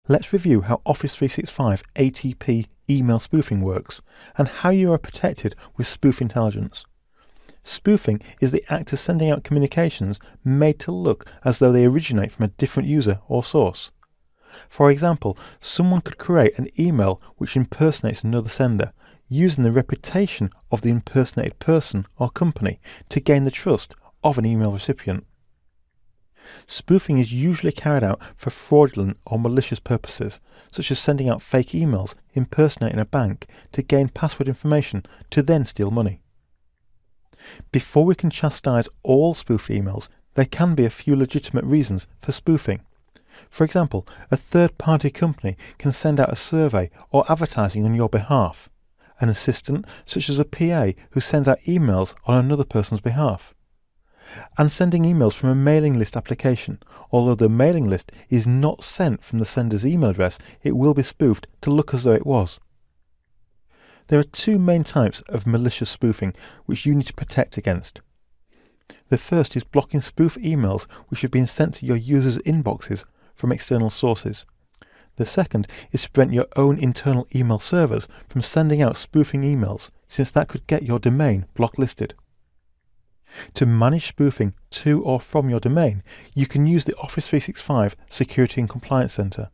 Let's review how Office 365 ATP email spoofing works and how you are protected with spoof intelligence. Spoofing is the act of sending out communications made to look as though they originate from a different user or source. For example, someone could create an email which impersonates another sender, using the reputation of the impersonated person or company to gain the trust of an email recipient. Spoofing is usually carried out for fraudulent or malicious purposes, such as sending out fake emails impersonating a bank to gain password information to then steal money. Before we can chastise all spoofed emails, there can be a few legitimate reasons for spoofing. For example, a third-party company can send out a survey or advertising on your behalf. An assistant, such as a PA who sends out emails on another person's behalf. And sending emails from a mailing list application. Although the mailing list is not sent from the sender's email address, it will be spoofed to look as though it was. There are two main types of malicious spoofing which you need to protect against. The first is blocking spoof emails which have been sent to your users' inboxes from external sources. The second is to prevent your own internal email servers from sending out spoofing emails, since that could get your domain blocklisted. To manage spoofing to or from your domain, you can use the Office 365 Security and Compliance Center.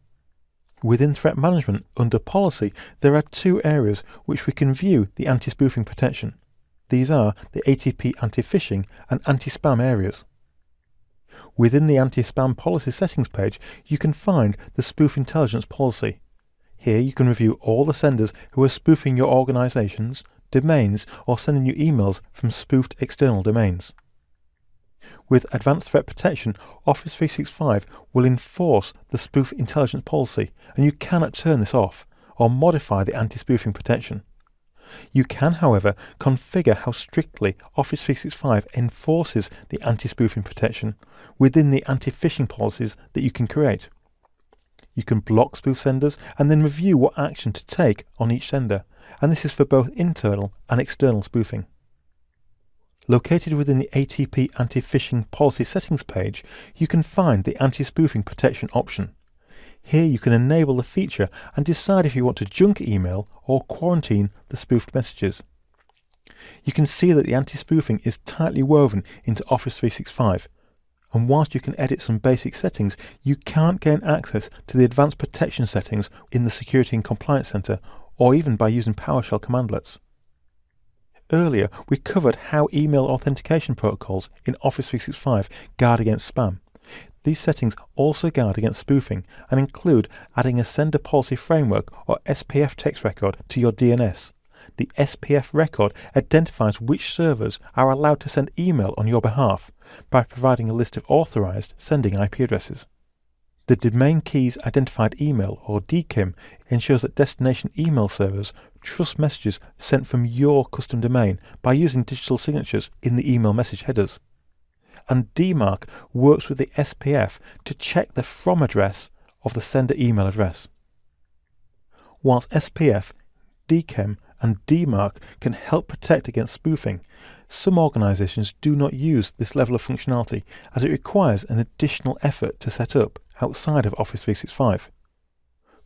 Within Threat Management, under Policy, there are two areas which we can view the anti-spoofing protection. These are the ATP anti-phishing and anti-spam areas. Within the anti-spam policy settings page, you can find the spoof intelligence policy. Here you can review all the senders who are spoofing your organizations, domains, or sending you emails from spoofed external domains. With Advanced Threat Protection, Office 365 will enforce the spoof intelligence policy, and you cannot turn this off or modify the anti-spoofing protection. You can, however, configure how strictly Office 365 enforces the anti-spoofing protection within the anti-phishing policies that you can create. You can block spoof senders and then review what action to take on each sender, and this is for both internal and external spoofing. Located within the ATP anti-phishing policy settings page, you can find the anti-spoofing protection option. Here you can enable the feature and decide if you want to junk email or quarantine the spoofed messages. You can see that the anti-spoofing is tightly woven into Office 365, and whilst you can edit some basic settings, you can't gain access to the advanced protection settings in the Security and Compliance Center or even by using PowerShell commandlets. Earlier, we covered how email authentication protocols in Office 365 guard against spam. These settings also guard against spoofing and include adding a Sender Policy Framework or SPF text record to your DNS. The SPF record identifies which servers are allowed to send email on your behalf by providing a list of authorized sending IP addresses. The Domain Keys Identified Email, or DKIM, ensures that destination email servers trust messages sent from your custom domain by using digital signatures in the email message headers. And DMARC works with the SPF to check the from address of the sender email address. Whilst SPF, DKIM, and DMARC can help protect against spoofing, some organizations do not use this level of functionality as it requires an additional effort to set up outside of Office 365.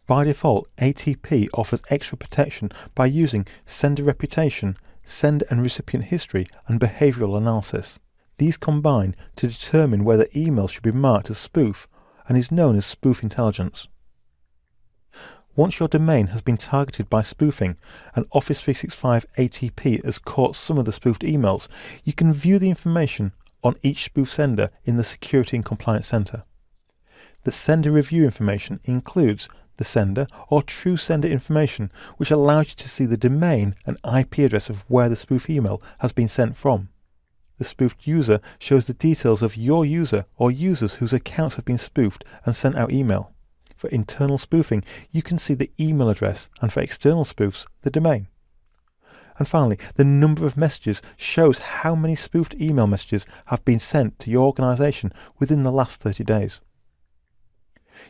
By default, ATP offers extra protection by using sender reputation, sender and recipient history, and behavioral analysis. These combine to determine whether email should be marked as spoof and is known as spoof intelligence. Once your domain has been targeted by spoofing and Office 365 ATP has caught some of the spoofed emails, you can view the information on each spoof sender in the Security and Compliance Center. The sender review information includes the sender or true sender information, which allows you to see the domain and IP address of where the spoof email has been sent from. The spoofed user shows the details of your user or users whose accounts have been spoofed and sent out email. For internal spoofing, you can see the email address, and for external spoofs, the domain. And finally, the number of messages shows how many spoofed email messages have been sent to your organization within the last 30 days.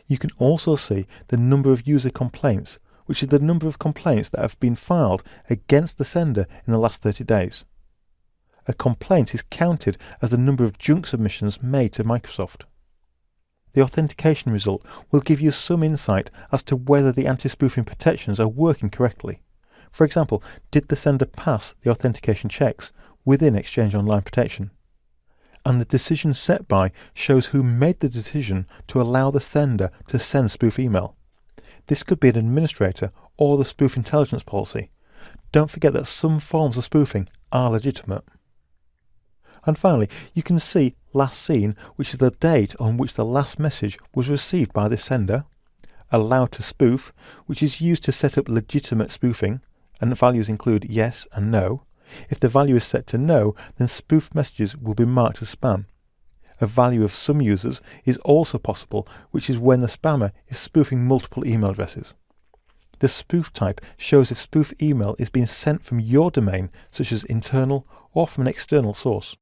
You can also see the number of user complaints, which is the number of complaints that have been filed against the sender in the last 30 days. A complaint is counted as the number of junk submissions made to Microsoft. The authentication result will give you some insight as to whether the anti-spoofing protections are working correctly. For example, did the sender pass the authentication checks within Exchange Online protection? And the decision set by shows who made the decision to allow the sender to send spoof email. This could be an administrator or the spoof intelligence policy. Don't forget that some forms of spoofing are legitimate. And finally, you can see last seen, which is the date on which the last message was received by the sender. Allowed to spoof, which is used to set up legitimate spoofing, and the values include yes and no. If the value is set to no, then spoofed messages will be marked as spam. A value of some users is also possible, which is when the spammer is spoofing multiple email addresses. The spoof type shows if spoof email is being sent from your domain, such as internal, or from an external source.